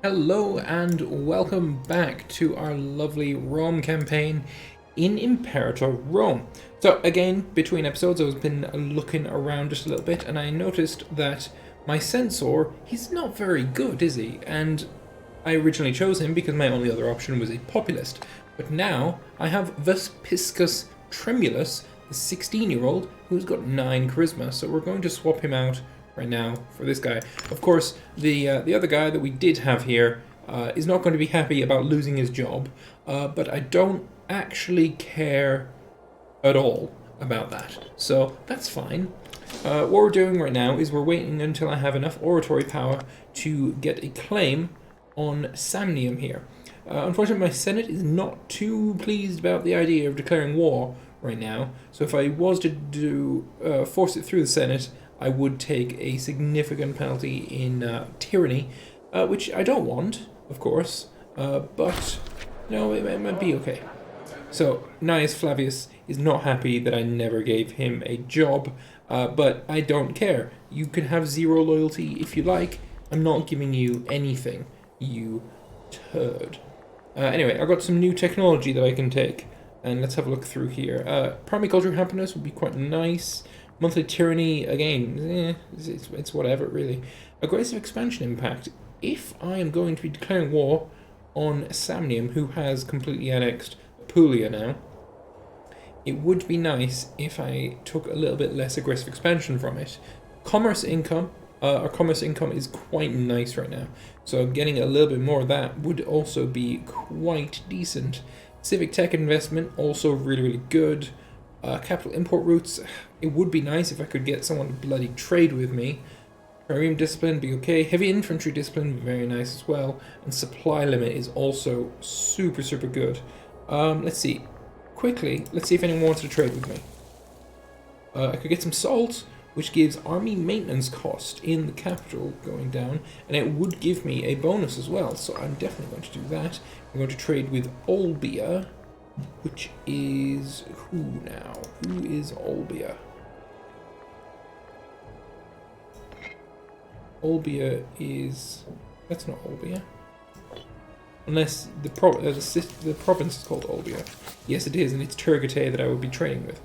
Hello and welcome back to our lovely Rome campaign in Imperator Rome. So again, between episodes I've been looking around just a little bit and I noticed that my censor, he's not very good, is he? And I originally chose him because my only other option was a populist. But now I have Vespiscus Tremulus, the 16-year-old, who's got 9 charisma. So we're going to swap him out right now for this guy. Of course, the other guy that we did have here is not going to be happy about losing his job, but I don't actually care at all about that, so that's fine. What we're doing right now is we're waiting until I have enough oratory power to get a claim on Samnium here. Unfortunately, my Senate is not too pleased about the idea of declaring war right now, so if I was to force it through the Senate, I would take a significant penalty in tyranny, which I don't want, of course, but no, it might be okay. So Gnaeus Flavius is not happy that I never gave him a job, but I don't care. You can have 0 loyalty if you like. I'm not giving you anything, you turd. Anyway, I've got some new technology that I can take, and let's have a look through here. Primary culture happiness would be quite nice. Monthly tyranny, again, it's whatever, really. Aggressive expansion impact. If I am going to be declaring war on Samnium, who has completely annexed Apulia now, it would be nice if I took a little bit less aggressive expansion from it. Commerce income, our commerce income is quite nice right now, so getting a little bit more of that would also be quite decent. Civic tech investment, also really, really good. Capital import routes, it would be nice if I could get someone to bloody trade with me. Rerum discipline, be okay. Heavy infantry discipline, very nice as well. And supply limit is also super, super good. Let's see. Quickly, let's see if anyone wants to trade with me. I could get some salt, which gives army maintenance cost in the capital going down, and it would give me a bonus as well, so I'm definitely going to do that. I'm going to trade with Olbia, which is who now? Who is Olbia? Olbia is... that's not Olbia. Unless the province is called Olbia. Yes, it is, and it's Turgate that I would be trading with.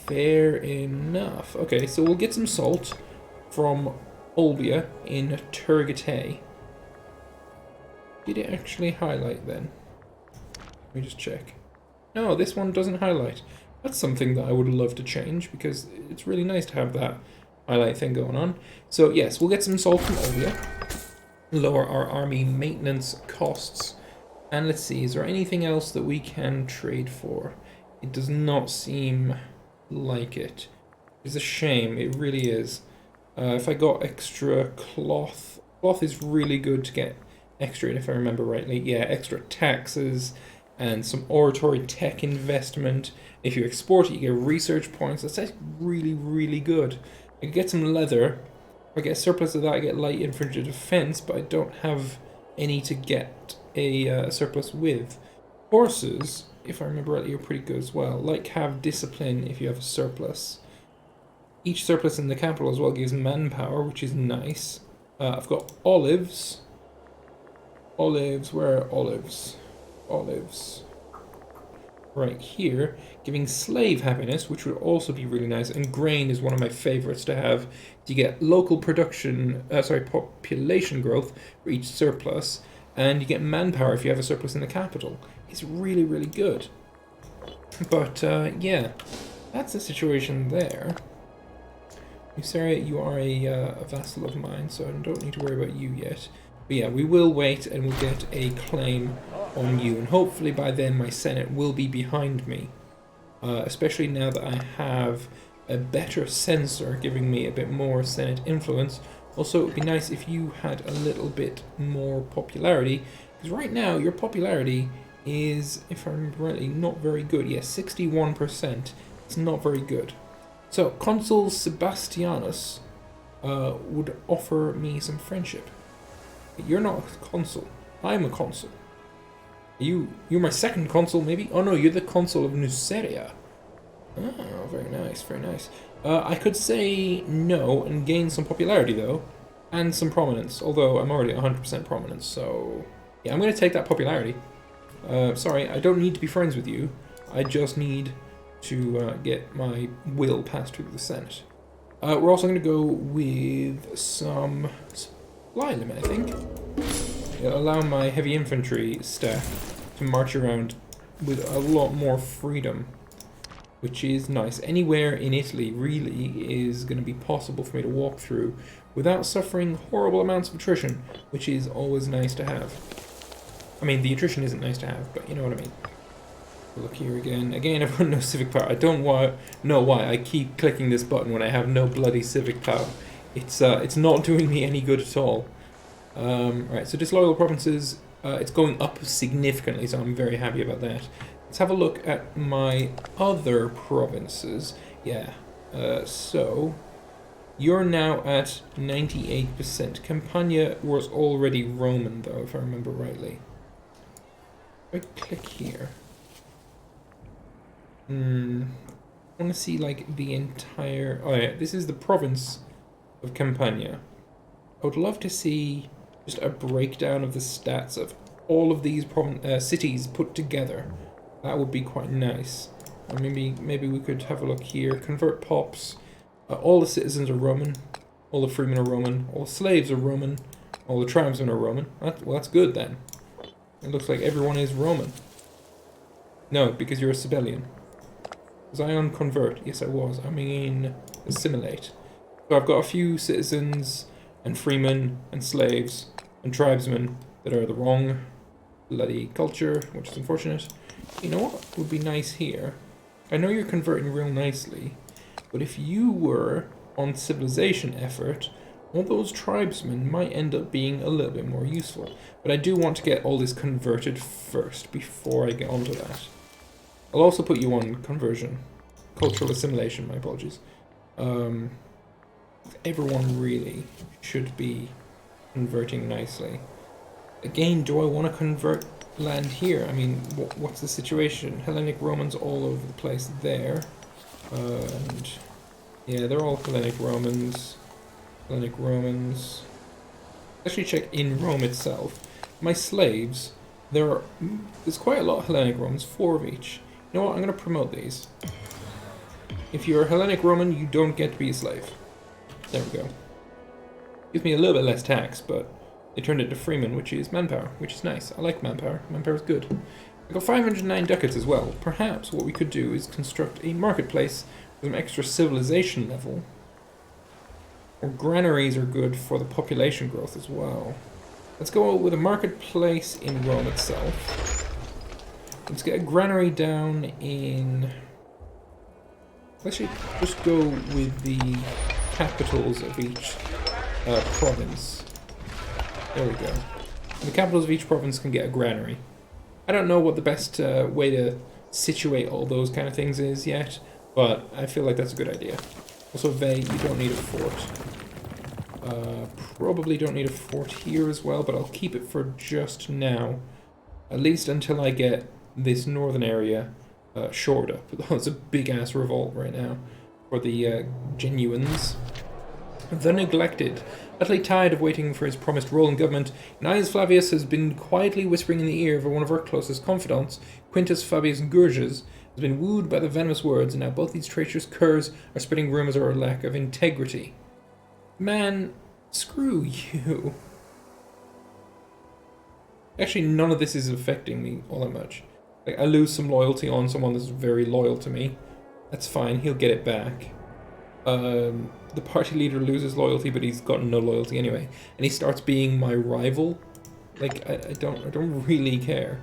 Fair enough. Okay, so we'll get some salt from Olbia in Turgate. Did it actually highlight then? Let me just check. No, this one doesn't highlight. That's something that I would love to change because it's really nice to have that highlight thing going on. So yes, we'll get some salt from Olbia. Lower our army maintenance costs. And let's see, is there anything else that we can trade for? It does not seem like it. It's a shame, it really is. If I got extra cloth, cloth is really good to get extra, if I remember rightly. Yeah, extra taxes and some oratory tech investment. If you export it, you get research points. That's actually really, really good. I could get some leather. If I get a surplus of that, I get light infantry defense, but I don't have any to get a surplus with. Horses, if I remember rightly, are pretty good as well. Like have discipline if you have a surplus. Each surplus in the capital as well gives manpower, which is nice. I've got olives. Olives, where are olives? Olives. Right here, giving slave happiness, which would also be really nice, and grain is one of my favorites to have. You get local production, population growth for each surplus, and you get manpower if you have a surplus in the capital. It's really, really good. But yeah, that's the situation there. Nuceria, you are a vassal of mine, so I don't need to worry about you yet. But yeah, we will wait and we'll get a claim on you, and hopefully by then my Senate will be behind me, especially now that I have a better censor giving me a bit more Senate influence. Also, it would be nice if you had a little bit more popularity, because right now your popularity is, if I remember rightly, not very good. Yes, 61%. It's not very good. So Consul Sebastianus would offer me some friendship. You're not a consul. I'm a consul. You're my second consul, maybe? Oh no, you're the consul of Nuceria. Oh, very nice, very nice. I could say no and gain some popularity, though. and some prominence, although I'm already 100% prominence, so yeah, I'm going to take that popularity. Sorry, I don't need to be friends with you. I just need to get my will passed through the Senate. We're also going to go with some supply limit, I think. It'll allow my heavy infantry staff to march around with a lot more freedom, which is nice. Anywhere in Italy really is going to be possible for me to walk through without suffering horrible amounts of attrition, which is always nice to have. I mean, the attrition isn't nice to have, but you know what I mean. Look here again. Again, I've got no civic power. I don't know why I keep clicking this button when I have no bloody civic power. It's not doing me any good at all. Right, so disloyal provinces, it's going up significantly, so I'm very happy about that. Let's have a look at my other provinces. Yeah, so you're now at 98%. Campania was already Roman, though, if I remember rightly. If I click here. I want to see, like, the entire... Oh, yeah, this is the province of Campania. I would love to see just a breakdown of the stats of all of these cities put together. That would be quite nice. Or maybe we could have a look here. Convert pops. All the citizens are Roman. All the freemen are Roman. All the slaves are Roman. All the tribesmen are Roman. Well, that's good then. It looks like everyone is Roman. No, because you're a Sibelian. Was I on convert? Yes, I was. I mean, assimilate. So I've got a few citizens and freemen and slaves and tribesmen that are the wrong bloody culture, which is unfortunate. You know what would be nice here? I know you're converting real nicely, but if you were on civilization effort, all those tribesmen might end up being a little bit more useful. But I do want to get all this converted first before I get onto that. I'll also put you on conversion. Cultural assimilation, my apologies. Everyone really should be converting nicely. Again, do I want to convert land here? I mean, what's the situation? Hellenic Romans all over the place there. And yeah, they're all Hellenic Romans. Hellenic Romans. Actually check in Rome itself. My slaves, there's quite a lot of Hellenic Romans, 4 of each. You know what, I'm going to promote these. If you're a Hellenic Roman, you don't get to be a slave. There we go. Gives me a little bit less tax, but they turned it to freemen, which is manpower, which is nice. I like manpower. Manpower is good. I got 509 ducats as well. Perhaps what we could do is construct a marketplace with some extra civilization level. Or granaries are good for the population growth as well. Let's go with a marketplace in Rome itself. Let's get a granary down in... Let's just go with the capitals of each province. There we go. The capitals of each province can get a granary. I don't know what the best way to situate all those kind of things is yet, but I feel like that's a good idea. Also, Veii, you don't need a fort. Probably don't need a fort here as well, but I'll keep it for just now. At least until I get this northern area shored up. It's a big-ass revolt right now for the Genuines. The Neglected. Utterly tired of waiting for his promised role in government, Gnaeus Flavius has been quietly whispering in the ear of one of our closest confidants, Quintus Fabius Gurges, has been wooed by the venomous words, and now both these traitorous curs are spreading rumours of our lack of integrity. Man, screw you. Actually, none of this is affecting me all that much. Like, I lose some loyalty on someone that's very loyal to me. That's fine, he'll get it back. The party leader loses loyalty, but he's got no loyalty anyway. And he starts being my rival. Like, I don't really care.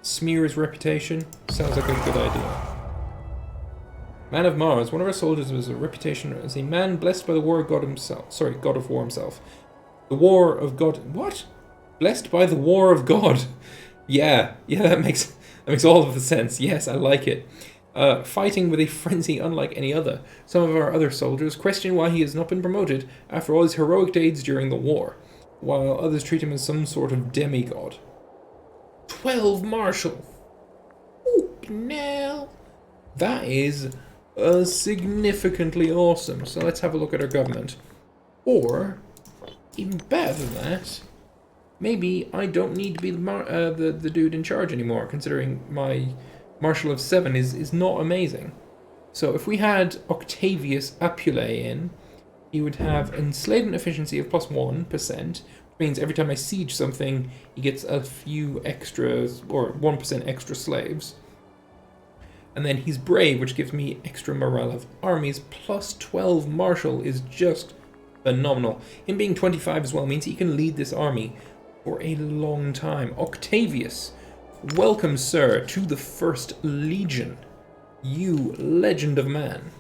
Smear his reputation. Sounds like a good idea. Man of Mars. One of our soldiers was a reputation as a man blessed by the war of God himself. Sorry, God of War himself. The war of God... What? Blessed by the war of God. Yeah, that makes all of the sense. Yes, I like it. Fighting with a frenzy unlike any other. Some of our other soldiers question why he has not been promoted after all his heroic deeds during the war, while others treat him as some sort of demigod. 12 marshal. Ooh, now. That is significantly awesome. So let's have a look at our government. Or, even better than that, maybe I don't need to be the dude in charge anymore, considering my Marshal of 7 is not amazing. So if we had Octavius Apulae in, he would have enslavement efficiency of +1%, which means every time I siege something, he gets a few extras, or 1% extra slaves. And then he's brave, which gives me extra morale of armies, +12 martial is just phenomenal. Him being 25 as well means he can lead this army for a long time. Octavius, welcome, sir, to the 1st Legion. You legend of man.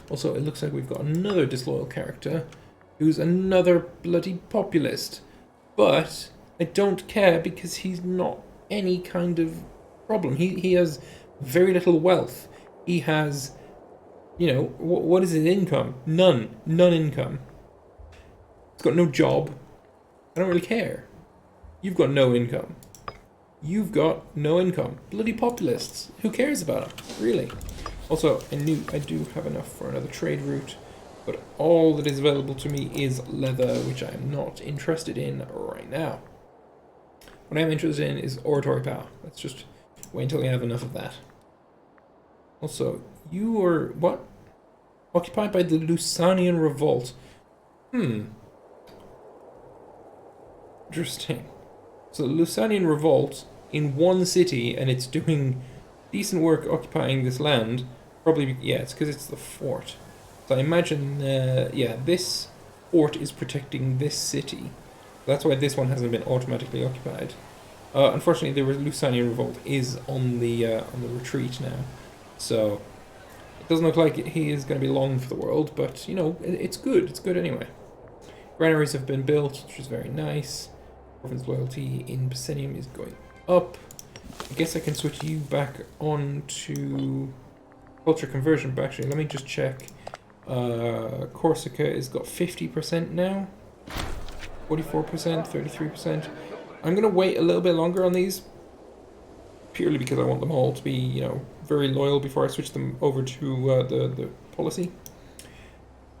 Also, it looks like we've got another disloyal character who's another bloody populist. But I don't care because he's not any kind of problem. He has very little wealth. He has, you know, what is his income? None income. He's got no job. I don't really care. You've got no income. You've got no income. Bloody populists. Who cares about them? Really? Also, I do have enough for another trade route, but all that is available to me is leather, which I am not interested in right now. What I am interested in is oratory power. Let's just wait until we have enough of that. Also, you are, what? Occupied by the Lusanian revolt. Interesting. So the Lusanian revolt in one city, and it's doing decent work occupying this land. Probably, yeah, it's because it's the fort. So I imagine, yeah, this fort is protecting this city. That's why this one hasn't been automatically occupied. Unfortunately, the Lusanian revolt is on the retreat now. So it doesn't look like he is going to be long for the world, but, you know, it's good. It's good anyway. Granaries have been built, which is very nice. Province loyalty in Psenium is going up. I guess I can switch you back on to culture conversion, but actually let me just check. Corsica has got 50% now. 44%, 33%. I'm going to wait a little bit longer on these, purely because I want them all to be, you know, very loyal before I switch them over to the policy.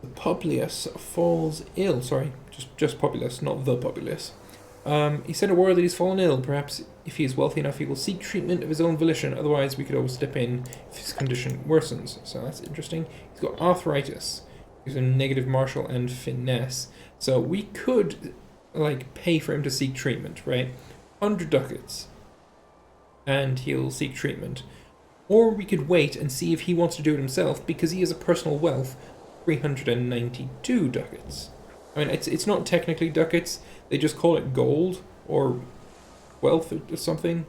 The Publius falls ill. Sorry, just Publius, not the Publius. He sent a word that he's fallen ill. Perhaps if he is wealthy enough, he will seek treatment of his own volition. Otherwise, we could always step in if his condition worsens. So that's interesting. He's got arthritis. He's a negative martial and finesse. So we could, like, pay for him to seek treatment, right? 100 ducats. And he'll seek treatment. Or we could wait and see if he wants to do it himself, because he has a personal wealth, 392 ducats. I mean, it's not technically ducats. They just call it gold or wealth or something.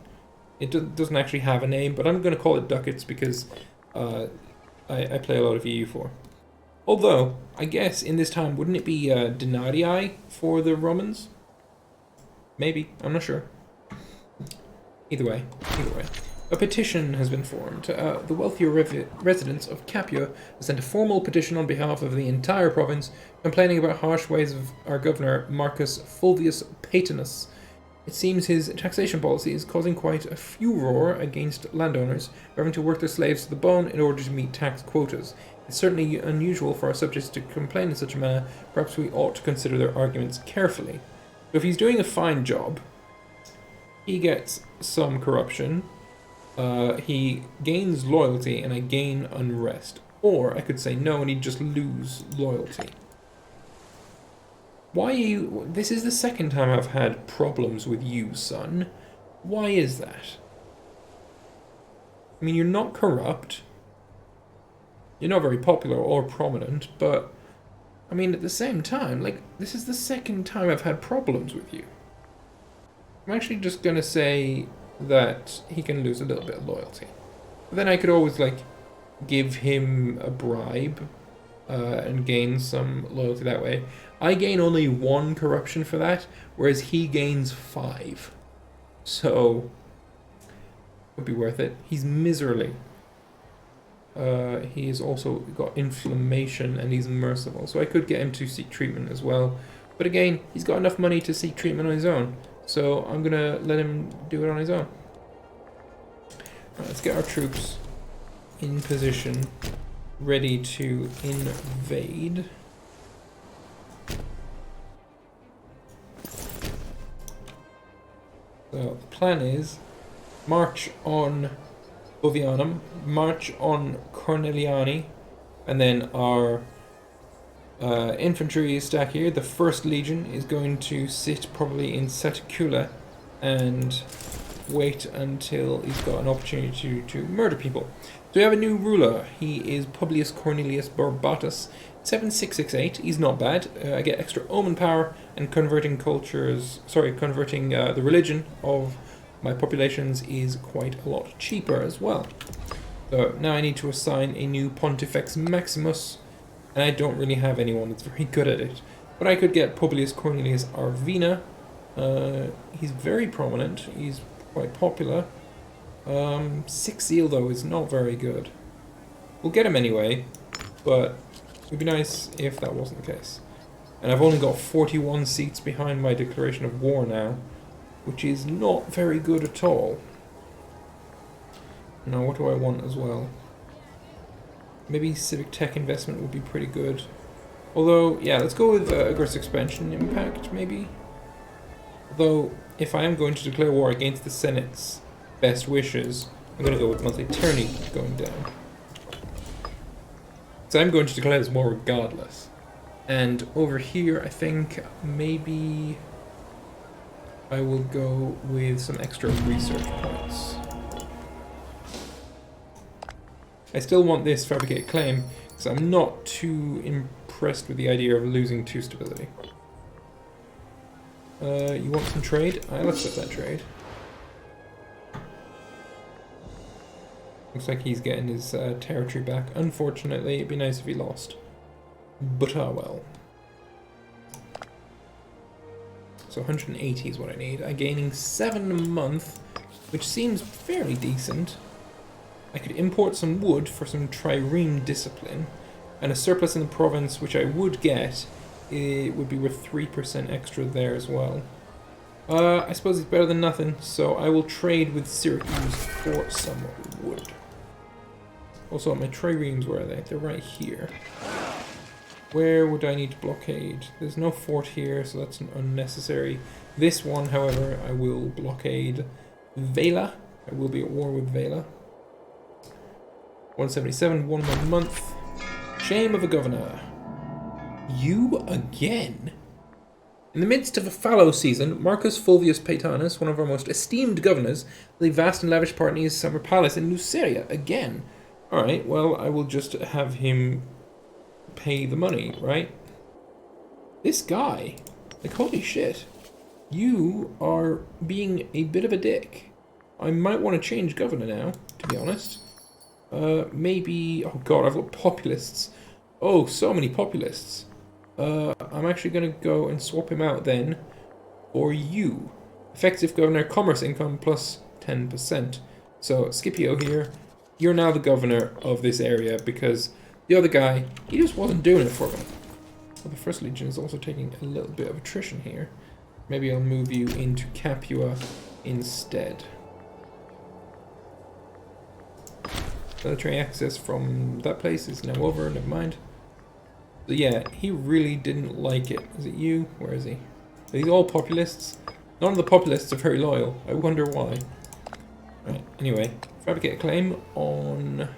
It doesn't actually have a name, but I'm going to call it ducats because I play a lot of EU4. Although, I guess in this time, wouldn't it be denarii for the Romans? Maybe. I'm not sure. Either way. A petition has been formed. The wealthier residents of Capua have sent a formal petition on behalf of the entire province, complaining about harsh ways of our governor, Marcus Fulvius Paetinus. It seems his taxation policy is causing quite a furor against landowners, having to work their slaves to the bone in order to meet tax quotas. It's certainly unusual for our subjects to complain in such a manner. Perhaps we ought to consider their arguments carefully. So if he's doing a fine job, he gets some corruption. He gains loyalty and I gain unrest. Or I could say no and he'd just lose loyalty. Why are you... This is the second time I've had problems with you, son. Why is that? I mean, you're not corrupt. You're not very popular or prominent, but... I mean, at the same time, like, this is the second time I've had problems with you. I'm actually just gonna say that he can lose a little bit of loyalty. But then I could always, like, give him a bribe and gain some loyalty that way. I gain only 1 corruption for that, whereas he gains 5. So, it would be worth it. He's miserly. He's also got inflammation and he's merciful. So I could get him to seek treatment as well. But again, he's got enough money to seek treatment on his own. So I'm going to let him do it on his own. Right, let's get our troops in position, ready to invade. So the plan is march on Bovianum, march on Corneliani, and then our infantry stack here, the First Legion, is going to sit probably in Saticula and wait until he's got an opportunity to murder people. So we have a new ruler. He is Publius Cornelius Barbatus, 7668. He's not bad. I get extra omen power and converting the religion of my populations is quite a lot cheaper as well. So now I need to assign a new Pontifex Maximus, and I don't really have anyone that's very good at it. But I could get Publius Cornelius Arvina. He's very prominent. He's quite popular. 6 zeal though is not very good. We'll get him anyway, but it would be nice if that wasn't the case. And I've only got 41 seats behind my declaration of war now, which is not very good at all. Now what do I want as well? Maybe civic tech investment would be pretty good. Although, yeah, let's go with aggressive expansion impact, maybe. Although, if I am going to declare war against the Senate's best wishes, I'm going to go with monthly tyranny going down. So I'm going to declare this war regardless. And over here, I think maybe I will go with some extra research points. I still want this fabricated claim, because I'm not too impressed with the idea of losing 2 stability. You want some trade? Let's set that trade. Looks like he's getting his territory back. Unfortunately, it'd be nice if he lost. But ah well. So 180 is what I need. I'm gaining 7 a month, which seems fairly decent. I could import some wood for some trireme discipline, and a surplus in the province, which I would get, it would be worth 3% extra there as well. I suppose it's better than nothing, so I will trade with Syracuse for some wood. Also, my triremes, where are they? They're right here. Where would I need to blockade? There's no fort here, so that's unnecessary. This one, however, I will blockade Vela. I will be at war with Vela. 177, 1 more month. Shame of a governor. You again? In the midst of a fallow season, Marcus Fulvius Paetanus, one of our most esteemed governors, leave vast and lavish part in his summer palace in Luceria again. Alright, well, I will just have him pay the money, right? This guy, like, holy shit. You are being a bit of a dick. I might want to change governor now, to be honest. Maybe, oh god, I've got populists. Oh, so many populists. I'm actually going to go and swap him out then for you. Effective governor, commerce income plus 10%. So, Scipio here, you're now the governor of this area because the other guy, he just wasn't doing it for me. Well, the First Legion is also taking a little bit of attrition here. Maybe I'll move you into Capua instead. Military access from that place is now over, never mind. So yeah, he really didn't like it. Is it you? Where is he? Are these all populists? None of the populists are very loyal. I wonder why. Right, anyway. Fabricate a claim on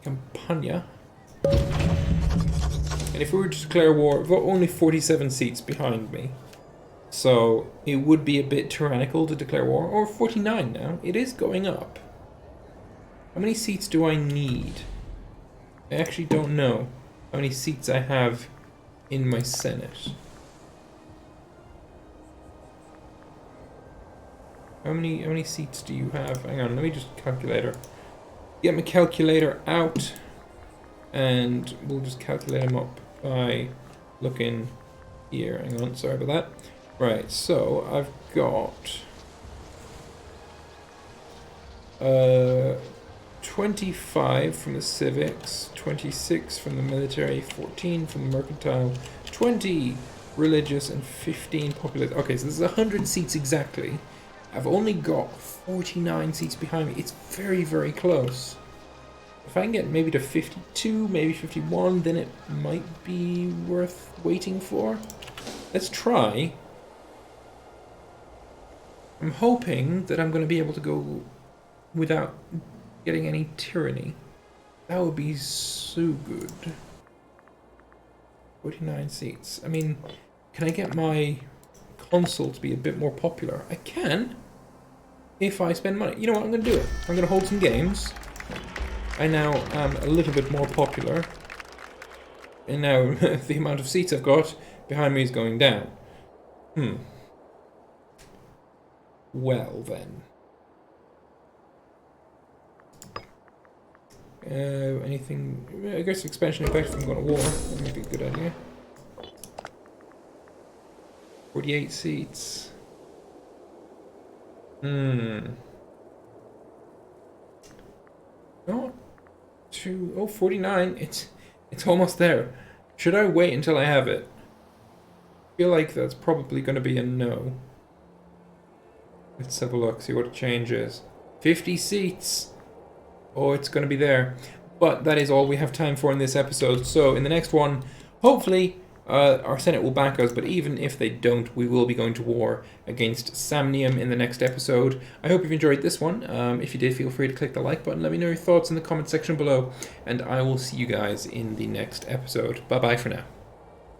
Campania. And if we were to declare war, we've got only 47 seats behind me. So it would be a bit tyrannical to declare war. Or 49 now. It is going up. How many seats do I need? I actually don't know how many seats I have in my Senate. How many seats do you have? Hang on, let me just calculator. Get my calculator out, and we'll just calculate them up by looking here. Hang on, sorry about that. Right, so I've got 25 from the civics, 26 from the military, 14 from the mercantile, 20 religious, and 15 popular. Okay, so this is 100 seats exactly. I've only got 49 seats behind me. It's very, very close. If I can get maybe to 52, maybe 51, then it might be worth waiting for. Let's try. I'm hoping that I'm going to be able to go without getting any tyranny. That would be so good. 49 seats. I mean, can I get my console to be a bit more popular? I can, if I spend money. You know what, I'm going to do it. I'm going to hold some games. I now am a little bit more popular. And now the amount of seats I've got behind me is going down. Well then. Anything... I guess expansion effect from going to war. That might be a good idea. 48 seats. Not too... Oh, 49. It's almost there. Should I wait until I have it? I feel like that's probably going to be a no. Let's have a look, see what it changes. 50 seats! Oh, it's going to be there. But that is all we have time for in this episode. So in the next one, hopefully our Senate will back us. But even if they don't, we will be going to war against Somnium in the next episode. I hope you've enjoyed this one. If you did, feel free to click the like button. Let me know your thoughts in the comment section below. And I will see you guys in the next episode. Bye-bye for now.